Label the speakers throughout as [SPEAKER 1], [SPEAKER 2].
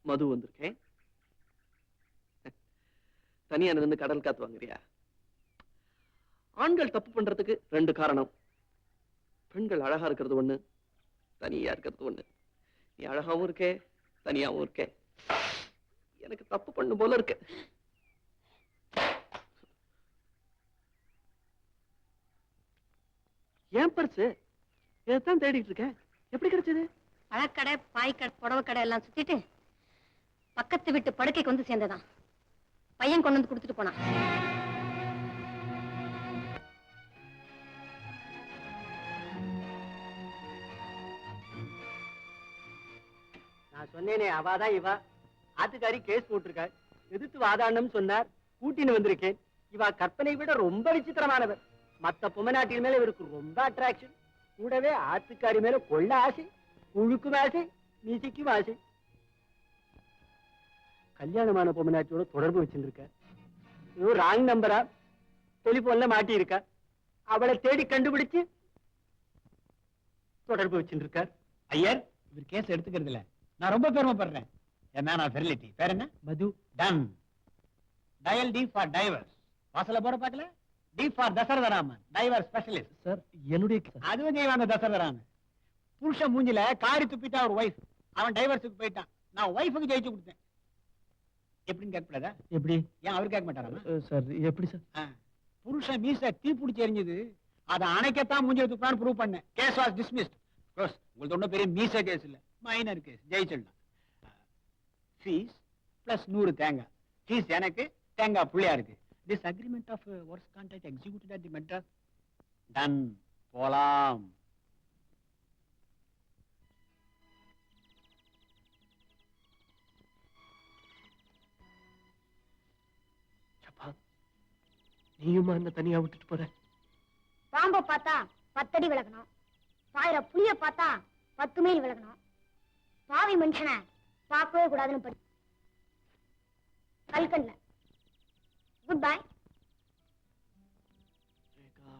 [SPEAKER 1] மது வந்திருக்கேன். தனியா இருந்து கடல் காத்து வாங்குறியா? ஆண்கள் தப்பு பண்றதுக்கு 2 காரணம். பெண்கள் அழகா இருக்கிறது ஒண்ணு, தனியா இருக்கிறது ஒண்ணு. நீ அழகாவும் இருக்கே, தனியாவும் இருக்கே. எனக்கு தப்பு பண்ணு போல இருக்கு. ஏன் பர்சு? இதைத்தான் தேடிட்டு இருக்கேன். எப்படி கிடைச்சது?
[SPEAKER 2] பழக்கடை, பாய்க்கடை, புடவை கடை எல்லாம் சுத்திட்டு பக்கத்து வீட்டு படுக்கைக்கு வந்து சேர்ந்ததான். பையன் கொண்டு வந்து கொடுத்துட்டு போனான்.
[SPEAKER 3] நான் சொன்னேனே, அவாதான் இவா. ஆத்துக்காரி கேஸ் போட்டிருக்காள். எதிர்த்து வாதாடணும் சொன்னார், கூட்டின்னு வந்திருக்கேன். இவா கற்பனை விட ரொம்ப விசித்திரமானவர். மத்த பொம்மநாட்டின் மேல இவருக்கு ரொம்ப அட்ராக்ஷன். கூடவே ஆத்துக்காரி மேல கொள்ள ஆசை, குழுக்கும் ஆசை, மீசைக்கும் ஆசை. கல்யாணமான பொம்மநாட்டியோட தொடர்பு வச்சிருக்க. ராங் நம்பரா டெலிபோன்ல மாட்டி இருக்கா. அவளை தேடி கண்டுபிடிச்சு தொடர்பு வச்சிருக்கார்.
[SPEAKER 4] ஐயர், இவர் கேஸ் எடுத்துக்கிறது இல்ல. நான் ரொம்ப பெருமைப்படுறேன். என்ன நான் ஃபெர்லிட்டி பேர் என்ன? மது. டன். Dial D for divorce. வாசல போற பாக்கல? D for Dasaratharaman, divorce specialist.
[SPEAKER 1] Sir, என்னுடைய
[SPEAKER 4] அதுவும் செய்வாங்க தசரதராமன். புருஷன் மூஞ்சில காரி துப்பிட்டா ஒரு வைஃப். அவன் டைவர்ஸுக்கு போயிட்டான். நான் வைஃபுக்கு ஜெயிச்சு கொடுத்தேன். எப்படின்னு கேட்கக்கூடாதா?
[SPEAKER 1] எப்படி?
[SPEAKER 4] ஏன் அவர் கேட்க மாட்டாரா?
[SPEAKER 1] சார், எப்படி சார்?
[SPEAKER 4] புருஷன் மீச தீ பிடிச்சி எரிஞ்சது. அதை அணைக்கத்தான் மூஞ்சில துப்பான்னு ப்ரூவ் பண்ணேன். Case was dismissed. உங்களுக்கு ஒன்றும் பெரிய மீச கேஸ் இல்ல, மைனர் கேஸ். ஜெயிச்சிடலாம். ஃபீஸ் பிளஸ் 100 தேங்காய். ஃபீஸ் எனக்கு, தேங்காய் புள்ளியா இருக்கு. This agreement of works contract executed at the Madras. Done. போலாம்.
[SPEAKER 1] சப்பா, நீயுமா என்ன தனியா விட்டுட்டு போற?
[SPEAKER 2] பாம்பை பார்த்தா 10 அடி விலகணும். பாயிர புளிய பார்த்தா 10 மைல் விலகணும். பாவி மனுஷனை பார்க்கவே கூடாதுன்னு படி. கல்கண்ல. Good bye.
[SPEAKER 1] ரேகா,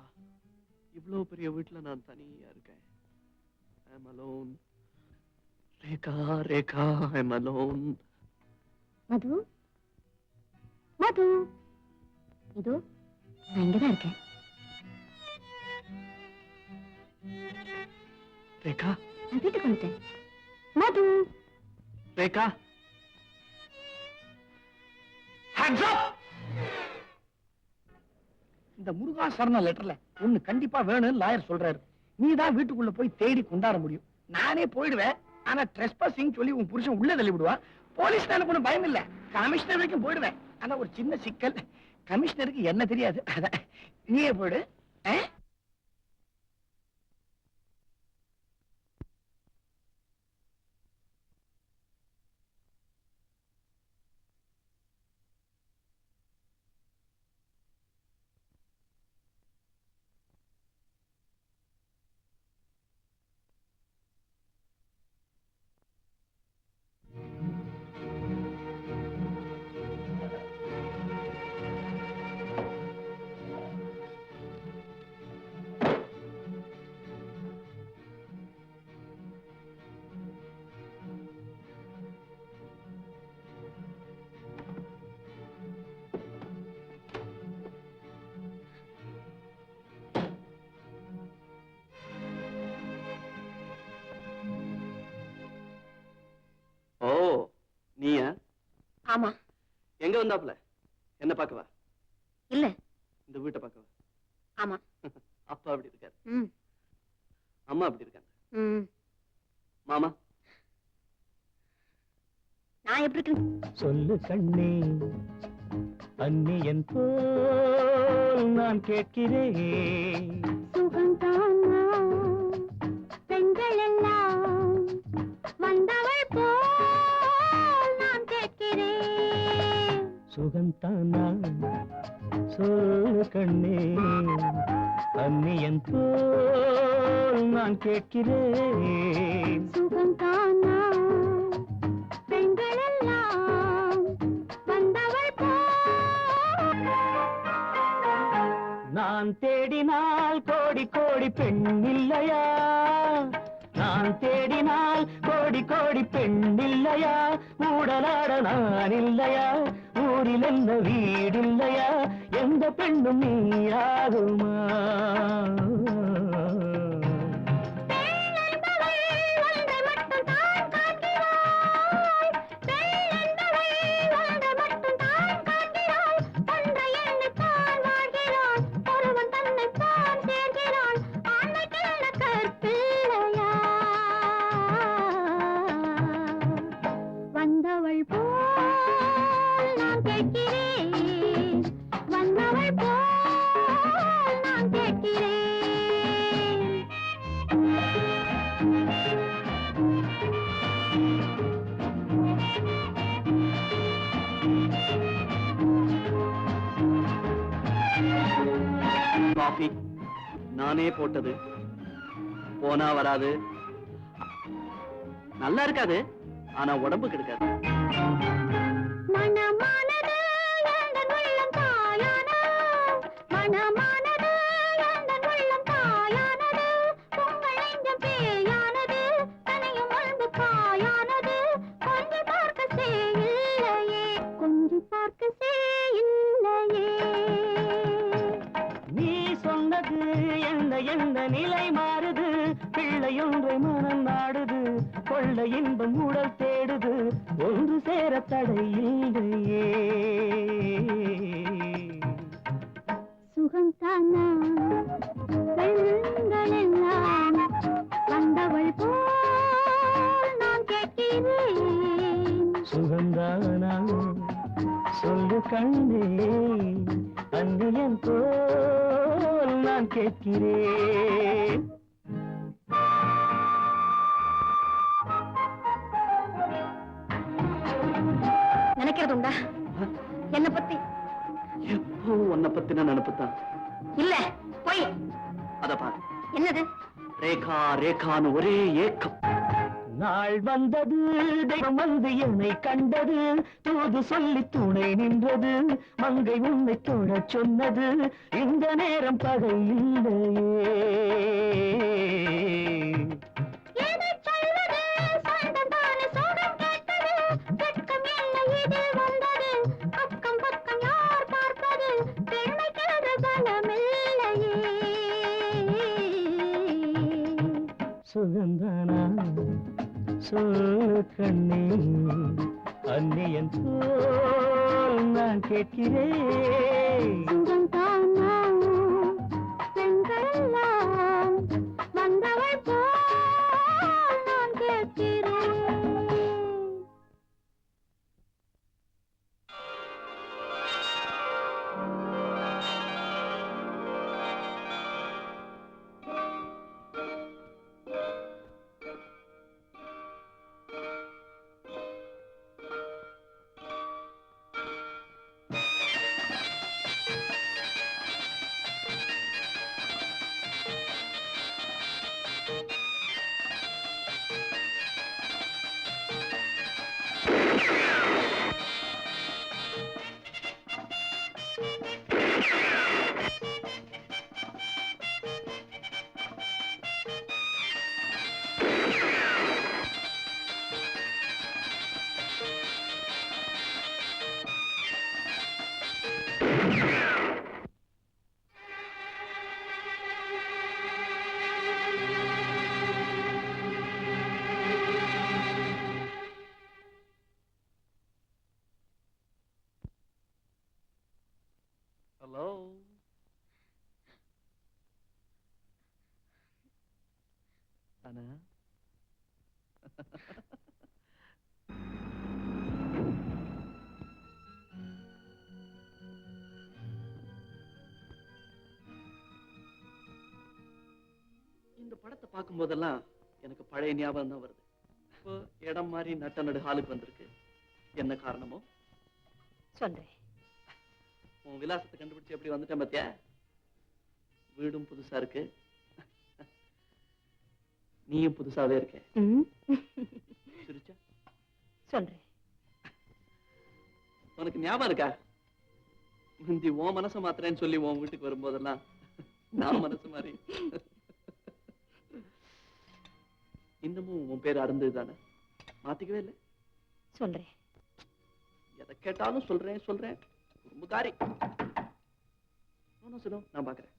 [SPEAKER 1] இவ்வளவு பெரிய வீட்டுல நான் தனியா இருக்கேன். I'm alone. Rekha, Rekha, I'm alone.
[SPEAKER 2] மது, மது, இதோ நான் இங்கதான் இருக்கேன்.
[SPEAKER 1] ரேகா,
[SPEAKER 2] நான் வீட்டுக்கு வந்துட்டேன். மது,
[SPEAKER 1] ரேகா,
[SPEAKER 4] Hands up! இந்த முருகா சரண லெட்டர்ல ஒண்ணு கண்டிப்பா வேணும்னு லாயர் சொல்றாரு. நீ தான் வீட்டுக்குள்ள போய் தேடி கொண்டாட முடியும். நானே போயிடுவேன். ஆனா ட்ரெஸ்பாசிங் சொல்லி உன் புருஷன் உள்ள தள்ளி விடுவா. போலீஸ் எனக்கு ஒன்றும் பயம் இல்ல. கமிஷனர் வரைக்கும் போயிடுவேன். ஆனா ஒரு சின்ன சிக்கல், கமிஷனருக்கு என்ன தெரியாது. அதான் நீயே போயிடு.
[SPEAKER 1] நீயா?
[SPEAKER 2] ஆமா.
[SPEAKER 1] எங்க வந்தாப்ல? என்ன பார்க்கவா?
[SPEAKER 2] இல்ல,
[SPEAKER 1] இந்த வீட்டை பார்க்கவா?
[SPEAKER 2] ஆமா.
[SPEAKER 1] அப்பா அப்படி இருக்காரு, அம்மா அப்படி இருக்காங்க. மாமா
[SPEAKER 2] நான் எப்படி இருக்கேன்?
[SPEAKER 3] சொல்லு கண்ணே, அந்நியன் போல் நான் கேட்கிறேன்.
[SPEAKER 2] சுகந்தானா பெண்கள் எல்லாம் வந்தவள் போல் நான் கேட்கிறேன்.
[SPEAKER 3] சுகந்தானா சொல்லு கண்ணே, அந்நியன் போல் நான் கேட்கிறேன்.
[SPEAKER 2] சுகந்தானா பெண்கள் எல்லாம் வந்தவள் போல்.
[SPEAKER 3] நான் தேடினால் கோடி கோடி பெண் இல்லையா? நான் நான் தேடினால் கோடி கோடி பெண் இல்லையா, ஊடலாட நான் இல்லையா, ஊரில் என்ன வீடில்லையா, எந்த பெண்ணும் நீயாகுமா?
[SPEAKER 1] காஃபி நானே போட்டது, போனா வராது, நல்லா இருக்காது, ஆனா உடம்பு கெடுக்காது.
[SPEAKER 3] எந்த நிலை மாறுது, பிள்ளையொன்றை மனம் நாடுது, கொள்ள இன்பம் உடல் தேடுது, ஒன்று சேர தடையில்லையே.
[SPEAKER 2] சுகம் தானா பெண்கள் எல்லாம் வந்தவள் போல் நான் கேட்கிறேன்.
[SPEAKER 3] சுகந்தானா சொல்லு கண்ணே, அன்னியன் போல் நான் கேட்கிறேன்.
[SPEAKER 2] நினைக்கிறது உண்டா என்ன பத்தி?
[SPEAKER 1] எப்போ உன்னை பத்தின நினைப்புத்தான்.
[SPEAKER 2] இல்ல போய்
[SPEAKER 1] அத பாரு.
[SPEAKER 2] என்னது?
[SPEAKER 1] ரேகா ரேகான்னு ஒரே ஏக்கம்.
[SPEAKER 3] நாள் வந்தது, தெய்வம் வந்து என்னை கண்டது, தூது சொல்லி துணை நின்றது, மங்கை உன்னை தொழ சொன்னது, இந்த நேரம் பகை இல்லையே. சுகந்தானா சொல்லு கண்ணே, அன்னியன் போல் நான் கேட்கிறேன்.
[SPEAKER 2] சுகந்தானா பெண்கள் எல்லாம் வந்தவள் போல் நான் கேட்கிறேன்.
[SPEAKER 1] ஹலோ, அண்ணா. இந்த படத்தை பார்க்கும் போதெல்லாம் எனக்கு பழைய ஞாபகம் தான் வருது. இப்போ இடம் மாதிரி நட்ட நடு ஹாலுக்கு வந்திருக்கு. என்ன காரணமோ
[SPEAKER 2] சொல்றேன்.
[SPEAKER 1] உன் விலாசத்தை கண்டுபிடிச்சு எப்படி வந்துட்டேன் பாத்தியா? வீடும் புதுசா இருக்கு, நீயும் புதுசாவே இருக்க. சிரிச்சா
[SPEAKER 2] சொல்றேன்.
[SPEAKER 1] உனக்கு ஞாபகம் இருக்கா? முந்தி உன் மனசை மாத்திரேன்னு சொல்லி உன் வீட்டுக்கு வரும்போதெல்லாம் நான் மனசு மாதிரி இன்னமும் உன் பேர் அருந்தது தானே? மாத்திக்கவே இல்லை?
[SPEAKER 5] சொல்றேன்.
[SPEAKER 1] எதை கேட்டாலும் சொல்றேன். குறும்புக்காரி. சொல்லும், நான் பாக்குறேன்.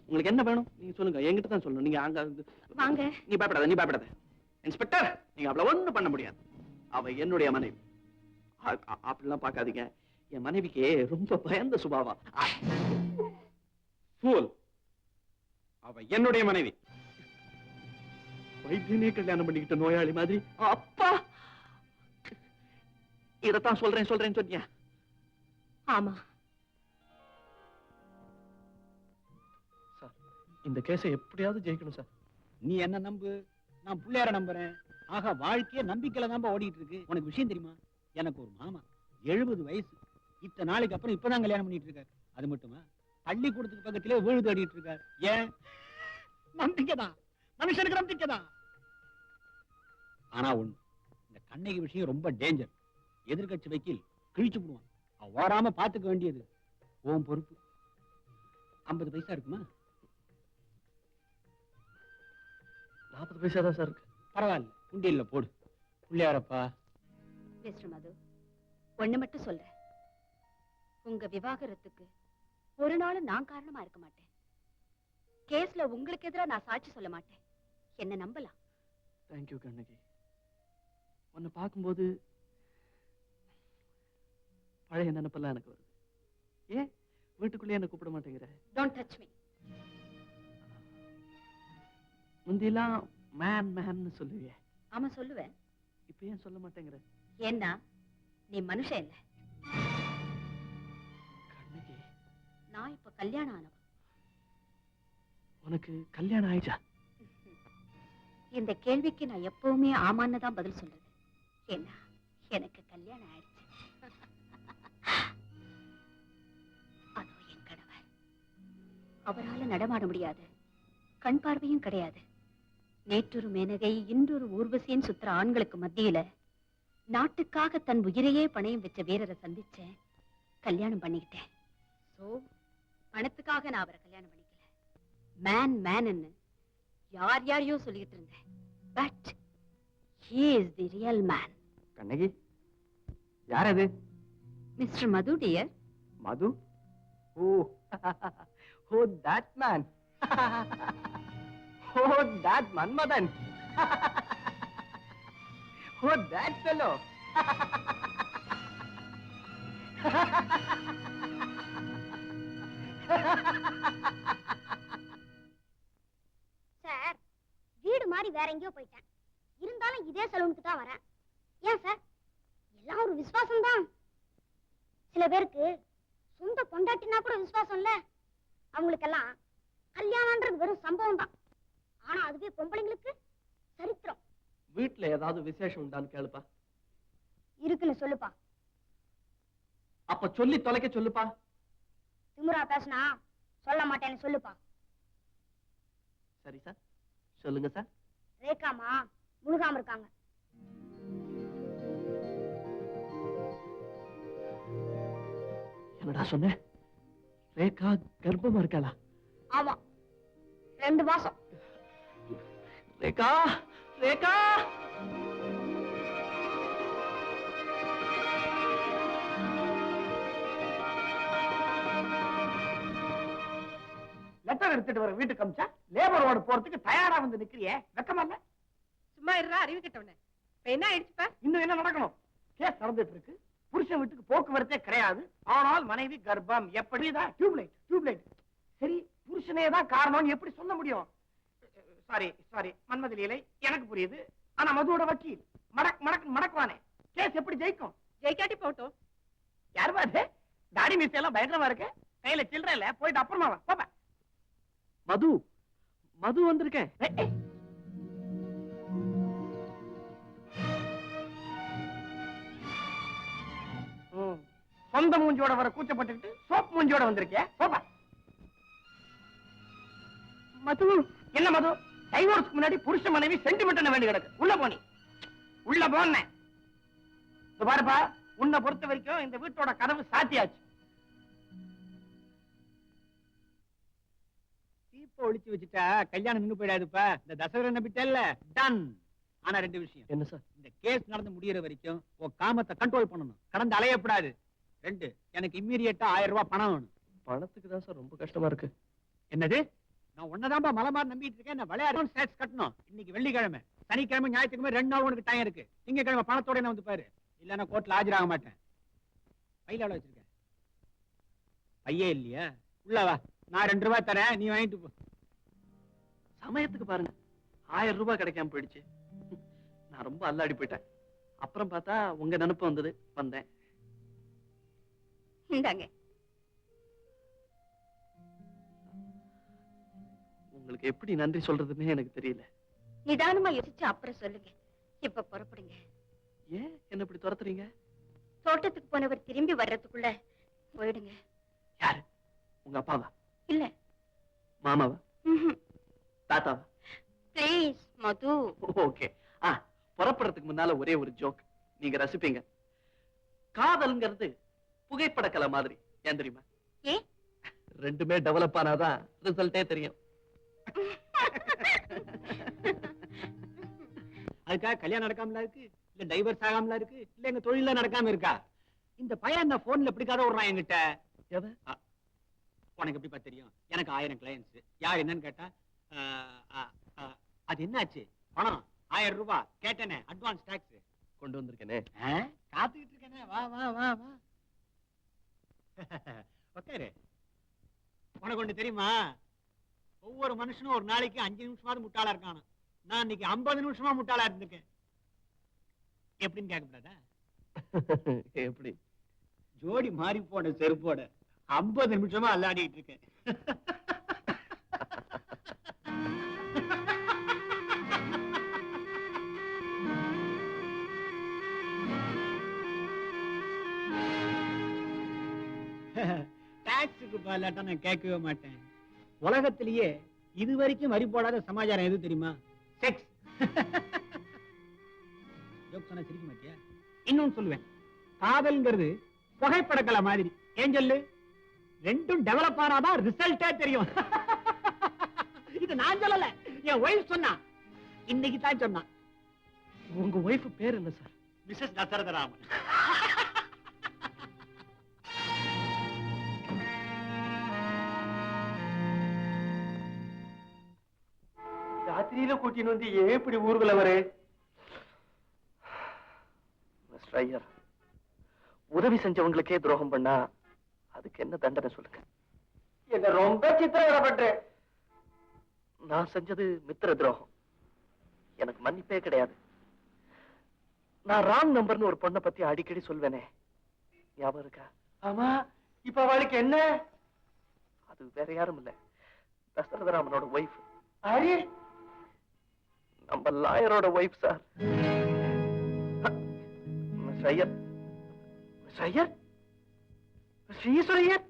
[SPEAKER 1] உங்களுக்கு என்ன வேணும் நீங்க சொல்லுங்க. என்கிட்ட தான் சொல்லணும். நீங்க அங்க
[SPEAKER 5] வாங்க.
[SPEAKER 1] நீ பயப்படாத. இன்ஸ்பெக்டர், நீங்க அவளை ஒண்ணும் பண்ண முடியாது. அவ என்னுடைய மனைவி. அப்படிலாம் பார்க்காதீங்க. என் மனைவிக்கு ரொம்ப பயந்த சுபாவம். அவ என்னுடைய மனைவி. வைத்தியனே கல்யாணம் பண்ணிக்கிட்ட நோயாளி மாதிரி. அப்பா, இதத்தான் சொல்றேன் சொன்னியா?
[SPEAKER 5] ஆமா
[SPEAKER 1] சார், இந்த கேஸை எப்படியாவது ஜெயிக்கணும் சார்.
[SPEAKER 4] நீ என்ன நம்பு, நான் பிள்ளையார நம்புறேன். ஆக வாழ்க்கைய நம்பிக்கையில தான் ஓடிட்டு இருக்கு. உனக்கு விஷயம் தெரியுமா? எனக்கு ஒரு மாமா 70 வயசு. இத்தனை நாளைக்கு அப்புறம் இப்பதான் கல்யாணம் பண்ணிட்டு இருக்காரு. அது மட்டுமா, பள்ளிக்கூடத்துக்கு பக்கத்திலே வீடு தேடிட்டு இருக்காரு. ஏன்? நம்பிக்கைதான். மனுஷனுக்கு நம்பிக்கைதான். ஆனா ஒண்ணு, இந்த கண்ணகி விஷயம் ரொம்ப டேஞ்சர். எதிர்கட்சி வக்கீல் கிழிச்சு போடுவான். அவன் ஓடாம பாத்துக்க வேண்டியது உன் பொறுப்பு. 50 பைசா இருக்குமா?
[SPEAKER 1] 40 பைசா தான் சார் இருக்கு.
[SPEAKER 4] பரவாயில்ல, உண்டியல்ல போடு. பிள்ளையாரப்பா.
[SPEAKER 5] மிஸ்டர் மது, ஒண்ணு மட்டும் சொல்றேன். உங்க விவாகரத்துக்கு ஒரு நாளும் நான் காரணமா இருக்க மாட்டேன். கேஸ்ல உங்களுக்கு எதிராக நான் சாட்சி சொல்ல மாட்டேன். என்ன நம்பலாம்.
[SPEAKER 1] தேங்க்யூ கண்ணகி. உன்னை பார்க்கும்போது பழைய நினைப்பெல்லாம் எனக்கு வருது. ஏன் வீட்டுக்குள்ளே என்ன கூப்பிட மாட்டேங்கிற?
[SPEAKER 5] Don't touch me.
[SPEAKER 1] முந்தியெல்லாம் மேன் சொல்லுவியே.
[SPEAKER 5] ஆமா சொல்லுவேன்.
[SPEAKER 1] இப்ப ஏன் சொல்ல மாட்டேங்கிற?
[SPEAKER 5] ஏன்னா நீ மனுஷன் இல்ல.
[SPEAKER 1] கண்ணகி,
[SPEAKER 5] நான் இப்ப கல்யாணம் ஆனவன்.
[SPEAKER 1] உனக்கு கல்யாணம் ஆயிடுச்சா?
[SPEAKER 5] இந்த கேள்விக்கு நான் எப்பவுமே ஆமான்னு தான் பதில் சொல்றது. ஏன்னா எனக்கு கல்யாணம் ஆயிடுச்சு. அதோ என் கணவர். அவரால நடமாட முடியாது, கண் பார்வையும் கிடையாது. நேற்றொரு மேனகை இன்றொரு ஊர்வசியின் சுத்துற ஆண்களுக்கு மத்தியில நாட்டுக்காக தன் உயிரையே பணையம் வச்ச வீரரை சந்திச்சேன், கல்யாணம் பண்ணிக்கிட்டேன். சோ பணத்துக்காக நான் அவரை கல்யாணம் பண்ணிக்கல. மேன் யாரையோ சொல்லிட்டு இருந்தேன். But he is the real man.
[SPEAKER 1] கண்ணகி, யார் அது?
[SPEAKER 5] Mister Madhu dear.
[SPEAKER 1] Madhu? Oh that man. Oh, that Manmadan. Oh, that fellow.
[SPEAKER 2] Sir, வீடு மாதிரி வேற எங்கேயோ போயிட்டேன். இருந்தாலும் இதே சலூனுக்கு தான் வரேன். ஏன் சார்? எல்லாம் ஒரு விசுவாசம் தான். சில பேருக்கு சொந்த பொண்டாட்டினா கூட விசுவாசம் இல்ல. அவங்களுக்கெல்லாம் கல்யாணம்ன்றது வெறும் சம்பவம் தான். ஆனா அதுவே பொம்பளைங்களுக்கு சரித்திரம்.
[SPEAKER 1] வீட்டுல ஏதாவது விசேஷம் உண்டான்னு கேளுப்பா.
[SPEAKER 2] இருக்குன்னு சொல்லுப்பா.
[SPEAKER 1] அப்ப சொல்லி தொலைக்க சொல்லுப்பா.
[SPEAKER 2] திமுறா பேசினா சொல்ல மாட்டேன்னு சொல்லுப்பா.
[SPEAKER 1] சரி சார், சொல்லுங்க சார்.
[SPEAKER 2] ரேகாமா முழுகாம இருக்காங்க.
[SPEAKER 1] என்னடா சொன்ன? ரேகா கர்ப்பமா இருக்காளா?
[SPEAKER 2] ஆமா, 2 மாசம்.
[SPEAKER 1] ரேகா, ரேகா!
[SPEAKER 3] லெட்டர் எடுத்துட்டு வர வீட்டுக்கு அமிச்சா லேபர் வார்டு போறதுக்கு தயாரா வந்து நிக்கிறியே, வெக்கமா இல்ல?
[SPEAKER 5] சும்மா இருடா, அறிவு கெட்டவனே. இப்ப என்ன ஆயிடுச்சுப்பா?
[SPEAKER 3] இன்னும் என்ன நடக்கணும்? கேஸ் நடந்துட்டு இருக்கு. புருஷன் வீட்டுக்கு போக்குவரத்தே கிடையாது. ஆனால் மனைவி கர்ப்பம். எப்படிதான்? டியூப்லைட். சரி, புருஷனே தான் காரணம்னு எப்படி சொல்ல முடியும்? சாரி மன்மத லீலை, எனக்கு புரியுது. ஆனா மதுவோட வக்கீல் மடக்குவானே, கேஸ் எப்படி ஜெயிக்கும்?
[SPEAKER 5] ஜெயிக்காட்டி போட்டோம்.
[SPEAKER 3] யார் பாரு, தாடி மீசை எல்லாம் பயங்கரமா இருக்கு. கையில சில்லற இல்ல, போயிட்டு அப்புறமா வா. பாப்பா,
[SPEAKER 1] மது வந்திருக்கேன்.
[SPEAKER 3] சொந்த மூஞ்சியோட வர கூச்சப்பட்டுக்கிட்டு சோப் மூஞ்சியோட வந்திருக்கே. பாப்பா.
[SPEAKER 5] மது,
[SPEAKER 3] என்ன மது? டைவோர்ஸ்க்கு முன்னாடி புருஷ மனைவி சென்டிமெண்ட் வேண்டி கிடக்கு. உள்ள போனி. உள்ள போனேன். பாருப்பா, உன்னை பொறுத்த வரைக்கும் இந்த வீட்டோட கதவு சாத்தியாச்சு.
[SPEAKER 4] தீப்ப ஒழிச்சு வச்சுட்டா கல்யாணம் நின்னு போயிடாதுப்பா. இந்த தசவரன் நம்பிட்டல்ல, டன். ஆனா 2 விஷயம்.
[SPEAKER 1] என்ன சார்?
[SPEAKER 4] இந்த கேஸ் நடந்து முடியற வரைக்கும் உன் காமத்தை கண்ட்ரோல் பண்ணணும். கடந்து அலையப்படாது. 2, எனக்கு இம்மீடியட்டா 1000 ரூபாய் பணம் வேணும்.
[SPEAKER 1] பணத்துக்கு தான் சார் ரொம்ப கஷ்டமா இருக்கு.
[SPEAKER 4] என்னது? நான் உன்னதான்பா மலமாரி நம்பிட்டு இருக்கேன். நான் விளையாட டேக்ஸ் கட்டணும். இன்னைக்கு வெள்ளிக்கிழமை, சனிக்கிழமை, ஞாயிற்றுக்கிழமை 2 நாள் உனக்கு டைம் இருக்கு. திங்கக்கிழமை பணத்தோட என்ன வந்து பாரு. இல்லன்னா கோர்ட்ல ஆஜராக மாட்டேன். பையில எவ்வளவு வச்சிருக்கேன்? பையே இல்லையா? உள்ள வா, நான் 2 ரூபாய் தரேன், நீ வாங்கிட்டு போ.
[SPEAKER 1] சமயத்துக்கு பாருங்க, 1000 ரூபாய் கிடைக்காம போயிடுச்சு. நான் ரொம்ப அல்லாடி போயிட்டேன். அப்புறம் பார்த்தா உங்க நினைப்பு வந்தது, வந்தேன்.
[SPEAKER 5] இந்தாங்க.
[SPEAKER 1] உங்களுக்கு எப்படி நன்றி சொல்றதுன்னே எனக்கு தெரியல.
[SPEAKER 5] நிதானமா யோசிச்சு அப்புறம் சொல்லுங்க. இப்ப புறப்படுங்க.
[SPEAKER 1] ஏன் என்ன இப்படி துரத்துறீங்க?
[SPEAKER 5] தோட்டத்துக்கு போனவர் திரும்பி வர்றதுக்குள்ள போயிடுங்க.
[SPEAKER 1] யாரு? உங்க அப்பாவா?
[SPEAKER 5] இல்ல.
[SPEAKER 1] மாமாவா? தாத்தாவா?
[SPEAKER 5] Please Madhu.
[SPEAKER 1] ஓகே. புறப்படுறதுக்கு முன்னால ஒரே ஒரு ஜோக் நீங்க ரசிப்பீங்க. காதல்ங்கிறது புகைப்பட கலை மாதிரி. ஏன் தெரியுமா?
[SPEAKER 5] ஏ?
[SPEAKER 1] 2மே டெவலப் ஆனாதான் ரிசல்ட்டே தெரியும்.
[SPEAKER 4] அதுக்காக கல்யாணம் நடக்காமல இருக்கு, இல்ல டைவர்ஸ் ஆகாமல இருக்கு, இல்ல எங்க தொழில நடக்காம இருக்கா? இந்த பையன் இந்த போன்ல பிடிக்காத விடுறான் என்கிட்ட.
[SPEAKER 1] எவன்?
[SPEAKER 4] உனக்கு எப்படிப்பா தெரியும்? எனக்கு 1000 கிளையன்ஸ். யார் என்னன்னு கேட்டா, அது என்னாச்சு? பணம் 1000 ரூபாய் கேட்டேனே, அட்வான்ஸ் டாக்ஸ்
[SPEAKER 1] கொண்டு வந்திருக்கேனே.
[SPEAKER 4] காத்துக்கிட்டு இருக்கேனே. வா வா வா வா. உட்காரு. உனக்கு ஒண்ணு தெரியுமா? ஒவ்வொரு மனுஷனும் ஒரு நாளைக்கு 5 நிமிஷமாவது முட்டாளா இருக்கானு. நான் இன்னைக்கு 50 நிமிஷமா முட்டாளா இருந்திருக்கேன். எப்படின்னு கேட்கக்கூடாதா?
[SPEAKER 1] எப்படி?
[SPEAKER 4] ஜோடி மாறி போன செருப்போட 50 நிமிஷமா அல்லாடிட்டு இருக்கேன். டாக்ஸுக்கு பாலாட்டா நான் கேட்கவே மாட்டேன். உலகத்திலேயே இது வரைக்கும் வரி போடாத சமாச்சாரம் எது தெரியுமா? செக்ஸ். ஜோக் சொன்னா சிரிக்க மாட்டியா? இன்னொன்னு சொல்லுவேன். காதல்ங்கிறது புகைப்படக்கலை மாதிரி. ஏன் சொல்லு? 2ம் டெவலப் ஆனாதான் ரிசல்ட்டே தெரியும். இது நான் சொல்லல, என் ஒய்ஃப் சொன்னா. இன்னைக்கு தான் சொன்னா.
[SPEAKER 1] உங்க ஒய்ஃப் பேர் என்ன சார்?
[SPEAKER 4] மிஸ்ஸஸ் தசரதராமன்.
[SPEAKER 3] ராத்திரியில கூட்டின்னு வந்து ஏன் இப்படி ஊர்வல வரு?
[SPEAKER 1] மிஸ்டர் ஐயர், உதவி செஞ்சவங்களுக்கே துரோகம் பண்ணா அதுக்கு என்ன தண்டனை சொல்லுங்க?
[SPEAKER 3] என்ன ரொம்ப சித்திரவதை பண்றேன்.
[SPEAKER 1] நான் செஞ்சது மித்திர துரோகம். எனக்கு மன்னிப்பே கிடையாது. நான் ராங் நம்பர்னு ஒரு பொண்ணை பத்தி அடிக்கடி சொல்வேனே, ஞாபகம் இருக்கா?
[SPEAKER 3] ஆமா. இப்ப அவளுக்கு என்ன?
[SPEAKER 1] அது வேற யாரும் இல்ல, தசரதராமனோட ஒய்ஃப்.
[SPEAKER 3] அரே,
[SPEAKER 1] நம்ம லாயரோட wife sir. Mister Iyer, mister Iyer, mister Eshwar Iyer.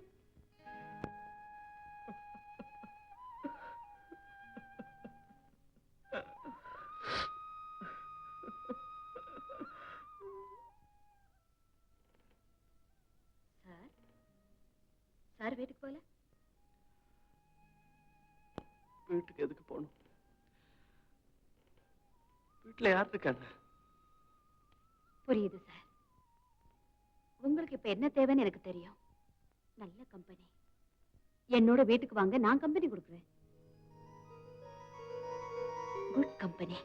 [SPEAKER 5] Sir வீட்டுக்கு போல?
[SPEAKER 1] வீட்டுக்கு எதுக்கு போகணும்? வீட்டுல யார் இருக்காங்க?
[SPEAKER 5] புரியுது சார். உங்களுக்கு இப்ப என்ன தேவைன்னு எனக்கு தெரியும். நல்ல கம்பெனி. என்னோட வீட்டுக்கு வாங்க, நான் கம்பெனி கொடுக்குறேன். Good company.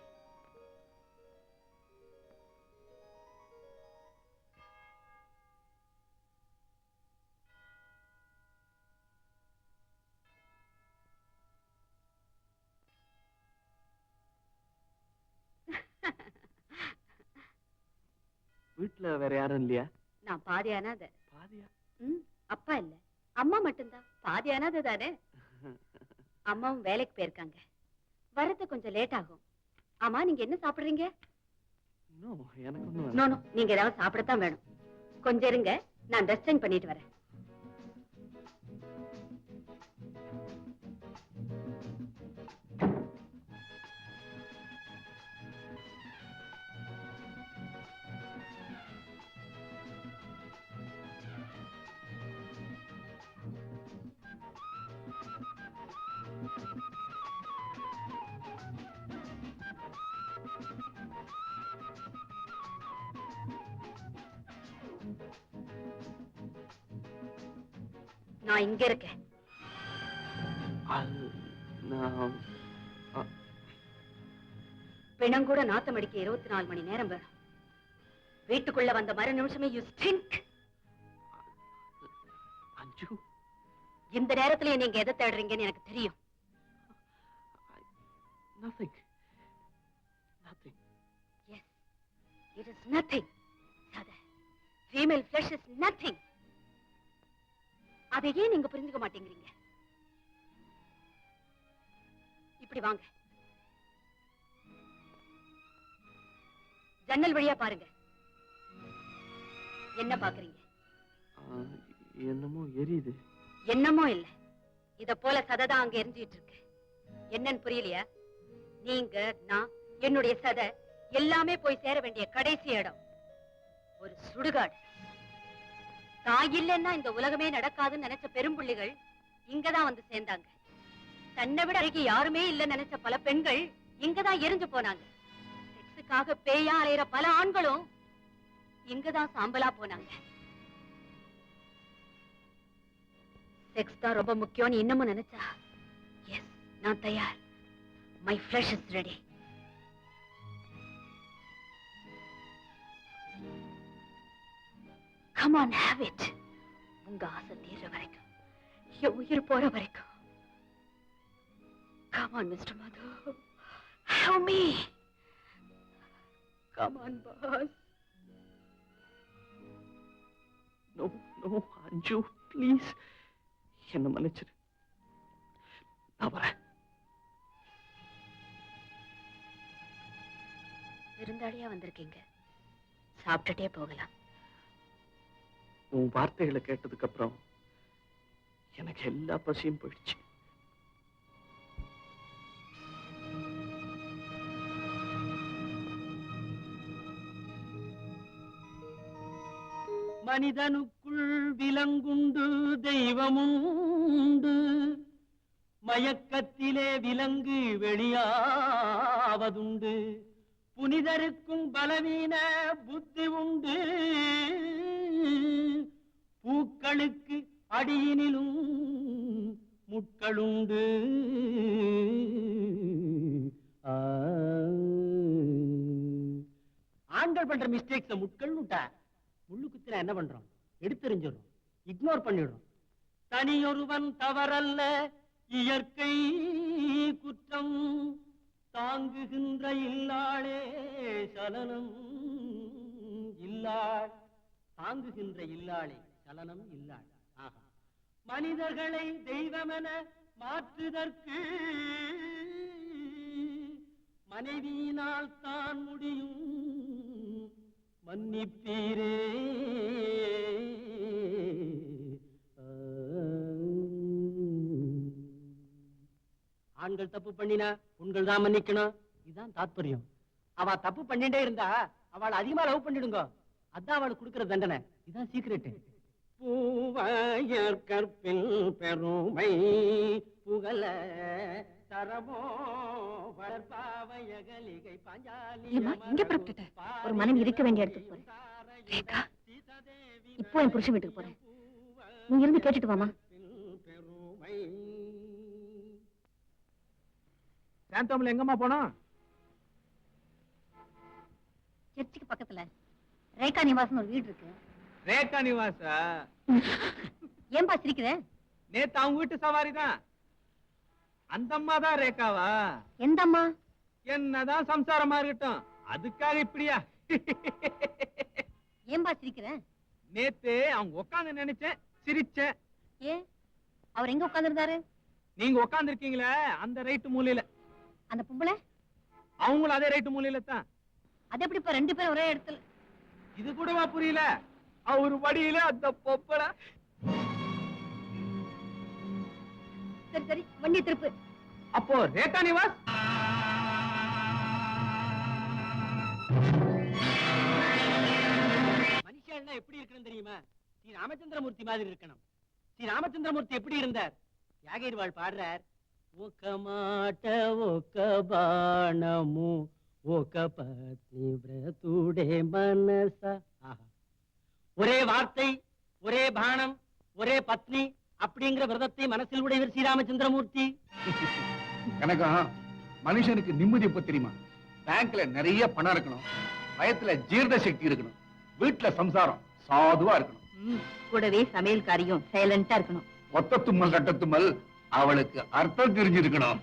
[SPEAKER 1] வீட்டுல வேற யாரும் இல்லையா?
[SPEAKER 5] நான் பாதி அனாதை.
[SPEAKER 1] பாதியா?
[SPEAKER 5] அப்பா இல்ல, அம்மா மட்டும்தான். பாதி அனாதை தானே. அம்மாவும் வேலைக்கு போயிருக்காங்க. வரது கொஞ்சம் லேட் ஆகும். ஆமா, நீங்க என்ன சாப்பிடுறீங்க?
[SPEAKER 1] எனக்கு ஒண்ணும்
[SPEAKER 5] நோ நோ, நீங்க ஏதாவது சாப்பிடத்தான் வேணும். கொஞ்சம் இருங்க, நான் ட்ரெஸ் சேஞ்ச் பண்ணிட்டு வரேன். நான் இங்க இருக்கேன்.
[SPEAKER 1] அது நான்
[SPEAKER 5] பிணம் கூட நாத்தம் அடிக்க 24 மணி நேரம் வேணும். வீட்டுக்குள்ள வந்த மறு நிமிஷமே யூ ஸ்டிங்க்.
[SPEAKER 1] அஞ்சு,
[SPEAKER 5] இந்த நேரத்துல நீங்க எதை தேடுறீங்கன்னு எனக்கு தெரியும்.
[SPEAKER 1] nothing. Nothing.
[SPEAKER 5] Yes, it is nothing. Sada, female flesh is nothing. அதை ஏன் நீங்க புரிஞ்சுக்க மாட்டேங்கிறீங்க? இப்படி வாங்க, ஜன்னல் வழியா பாருங்க. என்ன பாக்குறீங்க?
[SPEAKER 1] என்னமோ எரியுது.
[SPEAKER 5] என்னமோ இல்ல, இத போல சதைதான் அங்க எரிஞ்சிட்டு இருக்கு. என்னன்னு புரியலையா? நீங்க, நான், என்னுடைய சதை எல்லாமே போய் சேர வேண்டிய கடைசி இடம் ஒரு சுடுகாடு. தாய் இல்லைன்னா இந்த உலகமே நடக்காதுன்னு நினைச்ச பெரும்புள்ளிகள் இங்கதான் வந்து சேர்ந்தாங்க. தன்னை விட அருகே யாருமே இல்லைன்னு நினைச்ச பல பெண்கள் இங்கதான் எரிஞ்சு போனாங்க. செக்ஸுக்காக பேயா அலையிற பல ஆண்களும் இங்கதான் சாம்பலா போனாங்க. செக்ஸ் தான் ரொம்ப முக்கியம்னு இன்னமும் நினைச்சா, எஸ், நான் தயார். My flush is ready. Come on, have it. உங்க ஆசை தீர்ற வரைக்கும், என் உயிர் போற வரைக்கும். Come on, Mr. Madhu. Have me. Come on, boss.
[SPEAKER 1] No, no, அஞ்சு, please. என்ன மன்னிச்சிரு. நான் வரேன்.
[SPEAKER 5] விருந்தாளியா வந்திருக்கீங்க, சாப்பிட்டுட்டே போகலாம்.
[SPEAKER 1] உன் வார்த்தைகளை கேட்டதுக்கு அப்புறம் எனக்கு எல்லா பசியும் போயிடுச்சு.
[SPEAKER 3] மனிதனுக்குள் விலங்குண்டு தெய்வமுண்டு, மயக்கத்திலே விலங்கு வெளியாவதுண்டு, புனிதருக்கும் பலவீன புத்தி உண்டு, பூக்களுக்கு அடியினிலும் முட்களுண்டு. ஆண்கள் பண்ற மிஸ்டேக்ஸ் முட்கள் விட்டா முள்ளு குத்தினா என்ன பண்றோம்? எடுத்தெறிஞ்சிடும், இக்னோர் பண்ணிடுறோம். தனியொருவன் தவறல்ல, இயற்கை குற்றம், தாங்குகின்ற இல்லாளே சலனம் இல்லாள். தாங்குகின்ற இல்லாளே சலனம் இல்லாள். ஆஹா, மனிதர்களை தெய்வமென மாற்றுதற்கு மனைவியினால் தான் முடியும், மன்னிப்பீரே. ஆண்கள் தப்பு பண்ணினா உண்கள் தான் மன்னிக்கணும், இதுதான் தாத்பரியம். அவ தப்பு பண்ணிட்டே இருந்தா அவளை அதிகமா லவ் பண்ணிடுங்க, அதான் அவளுக்கு கொடுக்கிற தண்டனை. இதுதான் சீக்ரெட். பூவாயர் கற்பில் பெருமை புகழ தரமோ வளர்பாவையகலிகை பாஞ்சாலி.
[SPEAKER 2] இங்க புறப்பட்டுட்ட, ஒரு மனைவி இருக்க வேண்டிய இடத்துக்கு போறேன். ரேகா, இப்போ என் புருஷன் வீட்டுக்கு போறேன். நீ இருந்து கேட்டுட்டு வாமா.
[SPEAKER 4] சாந்தோம்ல எங்கம்மா போனோம்?
[SPEAKER 2] சர்ச்சுக்கு பக்கத்துல ரேகா நிவாசம் ஒரு வீடு இருக்கு.
[SPEAKER 4] ரேகா நிவாசா?
[SPEAKER 2] ஏன்பா சிரிக்கிற?
[SPEAKER 4] நேத்து அவங்க வீட்டு சவாரி தான். அந்த அம்மா தான் ரேகாவா?
[SPEAKER 2] எந்த அம்மா?
[SPEAKER 4] என்னதான் சம்சாரமா இருக்கட்டும், அதுக்காக இப்படியா?
[SPEAKER 2] ஏன்பா சிரிக்கிற?
[SPEAKER 4] நேத்து அவங்க உட்காந்து நினைச்சேன், சிரிச்சேன்.
[SPEAKER 2] ஏன், அவர் எங்க உட்கார்ந்து இருந்தாரு?
[SPEAKER 4] நீங்க உட்கார்ந்து இருக்கீங்களே அந்த ரைட்டு மூலையில.
[SPEAKER 2] அந்த பொம்பளை?
[SPEAKER 4] அவங்களும் அதே ரைட்டு மூலையில தான்.
[SPEAKER 2] அது எப்படி இப்ப ரெண்டு பேரும் ஒரே இடத்துல?
[SPEAKER 4] இது கூடவா புரியல? அவரு வடியில அந்த பொம்பளை.
[SPEAKER 2] சரி சரி, வண்டி திருப்பு.
[SPEAKER 4] அப்போ ரேகா நிவாஸ்?
[SPEAKER 3] மனுஷன் எப்படி இருக்கணும் தெரியுமா? ஸ்ரீ ராமச்சந்திரமூர்த்தி மாதிரி இருக்கணும். ஸ்ரீ ராமச்சந்திரமூர்த்தி எப்படி இருந்தார்? யாகைர்வாள் பாடுறார், ఒక మాట ఒక బాణము ఒక పత్ని వ్రతుడే మనస. ஒரே வார்த்தை, ஒரே பானம், ஒரே பத்னி, அப்படிங்கிற விரதத்தை மனசில் உடையவர் ஸ்ரீராமச்சந்திரமூர்த்தி.
[SPEAKER 6] கனகம், மனுஷனுக்கு நிம்மதி எப்ப தெரியுமா? பேங்க்ல நிறைய பணம் இருக்கணும், வயத்துல ஜீரண சக்தி இருக்கணும், வீட்டுல சம்சாரம் சாதுவா இருக்கணும்,
[SPEAKER 5] கூடவே சமையல்காரியும் சைலண்டா இருக்கணும்.
[SPEAKER 6] ஒத்த தும்மல் கட்ட தும்மல் அவளுக்கு அர்த்தம் தெரிஞ்சிருக்கணும்.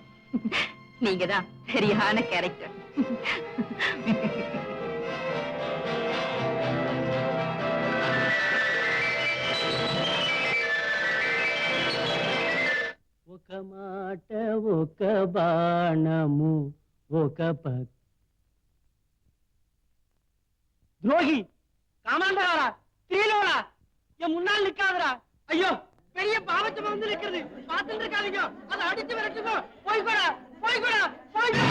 [SPEAKER 5] நீங்க தான் சரியான கேரக்டர்.
[SPEAKER 3] ఒక మాట ఒక బాణము ఒక துரோகி, காமாண்டகாரா, திரீலோலா, என் முன்னால் நிக்காதரா. ஐயோ, பெரிய பாவச்சமா வந்து நிக்கிறது, பார்த்துட்டு இருக்காதீங்க. அதை அடிச்சு விரட்டுங்க. போய்கோடா, போய்கோடா, போய்கோ.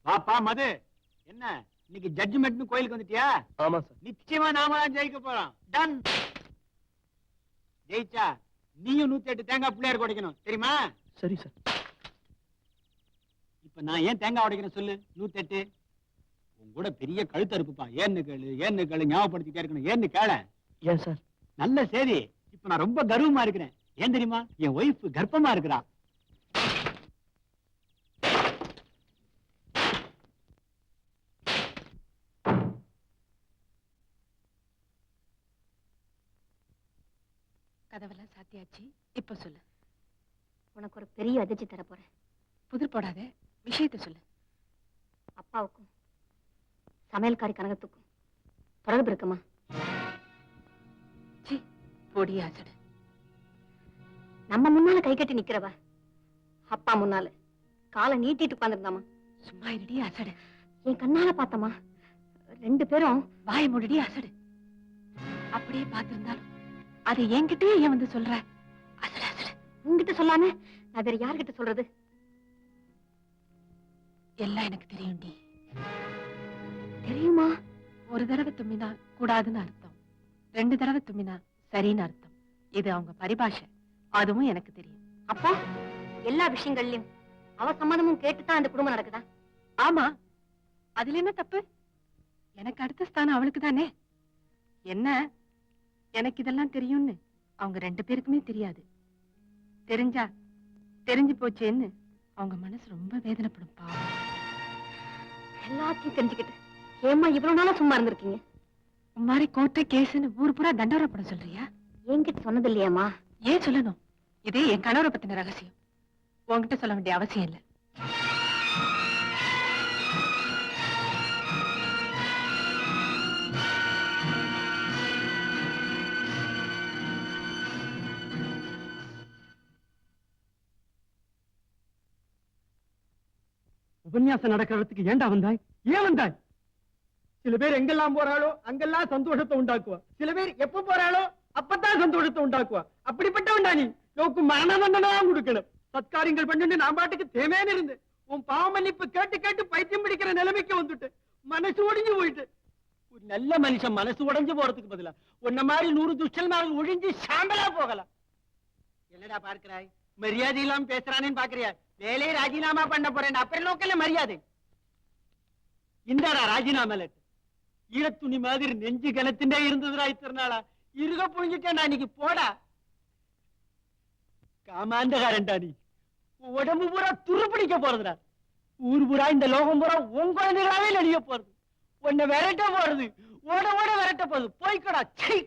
[SPEAKER 4] பாப்பா மது, என்ன இன்னைக்கு ஜட்ஜ்மெண்ட் கோயிலுக்கு வந்துட்டியா?
[SPEAKER 1] ஆமா சார்.
[SPEAKER 4] நிச்சயமா நாம தான் ஜெயிக்க போறோம். டன். ஜெயிச்சா நீயும் 108 தேங்காய் பிள்ளையார் உடைக்கணும், தெரியுமா?
[SPEAKER 1] சரி சார்.
[SPEAKER 4] இப்ப நான் ஏன் தேங்காய் உடைக்கிறேன் சொல்லு. 108 உன் கூட பெரிய கழுத்தறுப்புப்பா. ஏன்னு கேளு ஞாபகப்படுத்திட்டே இருக்கணும். ஏன்னு கேள.
[SPEAKER 1] ஏன் சார்?
[SPEAKER 4] நல்ல செய்தி. இப்ப நான் ரொம்ப கர்வமா இருக்கிறேன். ஏன் தெரியுமா? என் ஒய்ஃப் கர்ப்பமா இருக்கிறா.
[SPEAKER 5] கதவெல்லாம் சாத்தியாச்சு. இப்ப சொல்லு.
[SPEAKER 2] உனக்கு ஒரு பெரிய அதிர்ச்சி தர போறேன்.
[SPEAKER 5] புதிர் போடாத, விஷயத்த சொல்லு.
[SPEAKER 2] அப்பாவுக்கும் சமையல்காரி கனகத்துக்கும் தொடர்பு இருக்குமா?
[SPEAKER 5] சி, பொடி ஆசடு.
[SPEAKER 2] நம்ம முன்னால கை கட்டி நிக்கிறவ அப்பா முன்னால காலை நீட்டிட்டு உட்கார்ந்துருந்தாமா.
[SPEAKER 5] சும்மா இருடி அசடு.
[SPEAKER 2] என் கண்ணால பார்த்தமா 2 பேரும்.
[SPEAKER 5] வாய மூடிடி அசடு. அப்படியே பார்த்திருந்தாலும் அதை என்கிட்டயே ஏன் வந்து சொல்ற? அசடு அசடு.
[SPEAKER 2] உன்கிட்ட சொல்லாம நான் வேற யார்கிட்ட சொல்றது?
[SPEAKER 5] எல்லாம் எனக்கு தெரியும்டி.
[SPEAKER 2] தெரியுமா?
[SPEAKER 5] ஒரு தடவை தும்மினா கூடாதுன்னு அர்த்தம், 2 தடவை தும்மினா சரின்னு அர்த்தம். இது அவங்க பரிபாஷை. அதுவும் எனக்கு தெரியும்.
[SPEAKER 2] அப்போ எல்லா விஷயங்கள்லயும் அவ சம்மதமும் கேட்டுதான் அந்த குடும்பம் நடக்குதா?
[SPEAKER 5] ஆமா, அதுல என்ன தப்பு? எனக்கு அடுத்த ஸ்தானம் அவளுக்கு தானே. என்ன, எனக்கு இதெல்லாம் தெரியும்னு அவங்க 2 பேருக்குமே தெரியாது. தெரிஞ்சா தெரிஞ்சு போச்சேன்னு அவங்க மனசு ரொம்ப வேதனைப்படும். பாவம்.
[SPEAKER 2] எல்லாத்தையும் தெரிஞ்சுக்கிட்டு ஏம்மா இவ்வளவு நாளா சும்மா இருந்திருக்கீங்க?
[SPEAKER 5] உமாரி கோர்ட்டு கேஸ்ன்னு ஊர் பூரா தண்டோரப்பட சொல்றியா?
[SPEAKER 2] என்கிட்ட சொன்னது இல்லையாமா?
[SPEAKER 5] ஏன் சொல்லணும்? இது என் கணவரை பத்தின ரகசியம். உன்கிட்ட சொல்ல வேண்டிய அவசியம் இல்லை.
[SPEAKER 3] உபன்யாசம் நடக்கிற இடத்துக்கு ஏண்டா வந்தாய்? ஏன் வந்தாய்? சில பேர் எங்கெல்லாம் போறாளோ அங்கெல்லாம் சந்தோஷத்தை உண்டாக்குவா. சில பேர் எப்ப போறாளோ அப்பதான் சந்தோஷத்தை உண்டாக்குவா. அப்படிப்பட்டவன்டா நீ. நோக்கு மரண தண்டனை கொடுக்கணும். சத்காரியங்கள் பண்ணு நான் பாட்டுக்கு தேவையான இருந்து உன் பாவ மன்னிப்பு கேட்டு கேட்டு பைத்தியம் பிடிக்கிற நிலைமைக்கு வந்துட்டு மனசு ஒடிஞ்சு போயிட்டு. ஒரு நல்ல மனுஷன் மனசு உடைஞ்சு போறதுக்கு பதிலா உன்ன மாதிரி 100 துஷ்டல்மார்கள் ஒழிஞ்சு சாம்பலா போகலாம். என்னடா பார்க்கிறாய்? மரியாதை இல்லாம பேசுறானேன்னு பாக்குறியா? வேலையை ராஜினாமா பண்ண போறேன். அப்புறம் நோக்கல மரியாதை. இந்தாடா ராஜினாமா லெட்டர். ஈழத்துணி மாதிரி நெஞ்சு கனத்தின்டே இருந்ததுடா இத்தனை நாளா. இருக புழிஞ்சிட்டேன் இன்னைக்கு. போடா காமாண்டகாரன்டா நீ. உடம்பு பூரா துரு பிடிக்க போறதுடா. ஊர் பூரா இந்த லோகம் பூரா உன் குழந்தைகளாவே நடிக்க போறது. உன்னை விரட்ட போறது. ஓட ஓட விரட்ட போறது. போய்க்கடா. சை.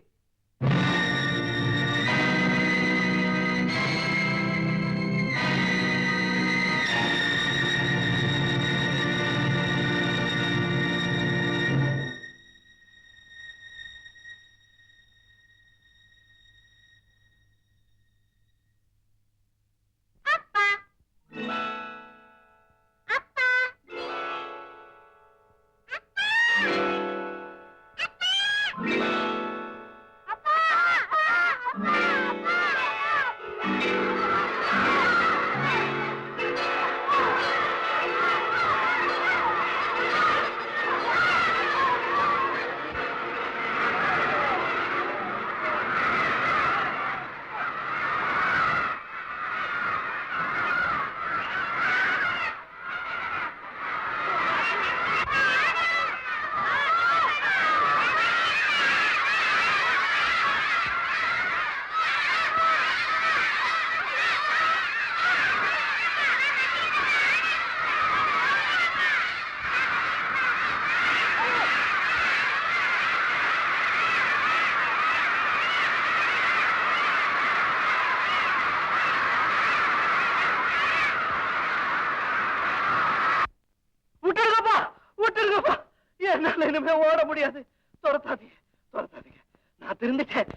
[SPEAKER 1] இனிமே ஓட முடியாது. துரத்தாதீங்க, துரத்தாதீங்க. நான் திருந்துட்டேன்.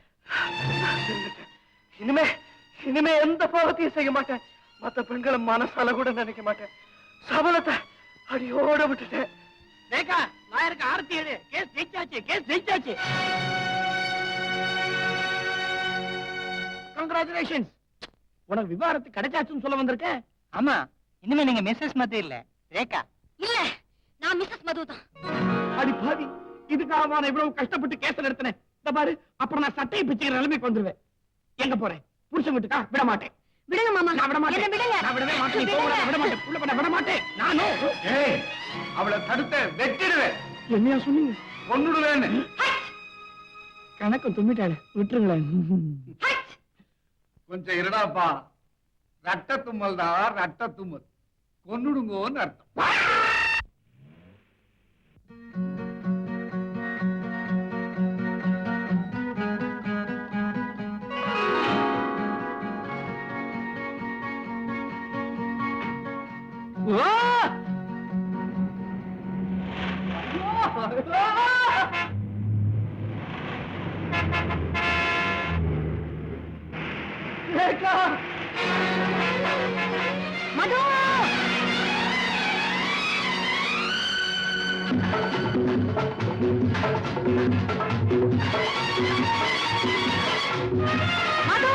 [SPEAKER 1] இனிமே எந்த பாவத்தையும் செய்ய மாட்டேன். மத்த பெண்களை மனசால கூட நினைக்க மாட்டேன். சபலத்தை அடியோட விட்டுட்டேன்.
[SPEAKER 3] ரேகா, லாயருக்கு ஆர்த்தி எடு. கேஸ் ஜெயிச்சாச்சு. கங்க்ராச்சுலேஷன்ஸ். உனக்கு விவாகரத்து கிடைச்சாச்சுன்னு சொல்ல வந்திருக்கேன். ஆமா, இனிமே நீங்க மிஸ்ஸஸ் மது இல்ல, ரேகா.
[SPEAKER 5] இல்ல, நான் மிஸ்ஸஸ் மது தான்.
[SPEAKER 3] அடி பாவி, இதுக்காக நான் இவ்வளவு கஷ்டப்பட்டு கேஸ் நடத்தினேன். இந்த பாரு, அப்புறம் நான் சட்டையை பிச்சுக்கிற நிலைமைக்கு வந்துருவேன். எங்க போறேன்? புருஷன் வீட்டுக்கா? விட மாட்டேன்.
[SPEAKER 5] விடுங்க மாமா.
[SPEAKER 3] நான் விட மாட்டேன்.
[SPEAKER 5] என்ன விடுங்க.
[SPEAKER 3] நான் விடவே மாட்டேன். நீ போகல, விட மாட்டேன். உள்ள போன விட மாட்டேன். நானும்
[SPEAKER 6] ஏய், அவளை தடுத்த வெட்டிடுவேன்,
[SPEAKER 3] என்னையா சொன்னீங்க?
[SPEAKER 6] கொன்னுடுவேன்னு.
[SPEAKER 3] கணக்கு தும்பிட்டாளே, விட்டுருங்களேன்.
[SPEAKER 6] கொஞ்சம் இருடாப்பா. ரட்ட தும்மல் தான், ரட்ட தும்மல். கொன்னுடுங்கோன்னு அர்த்தம்.
[SPEAKER 5] மது! மது!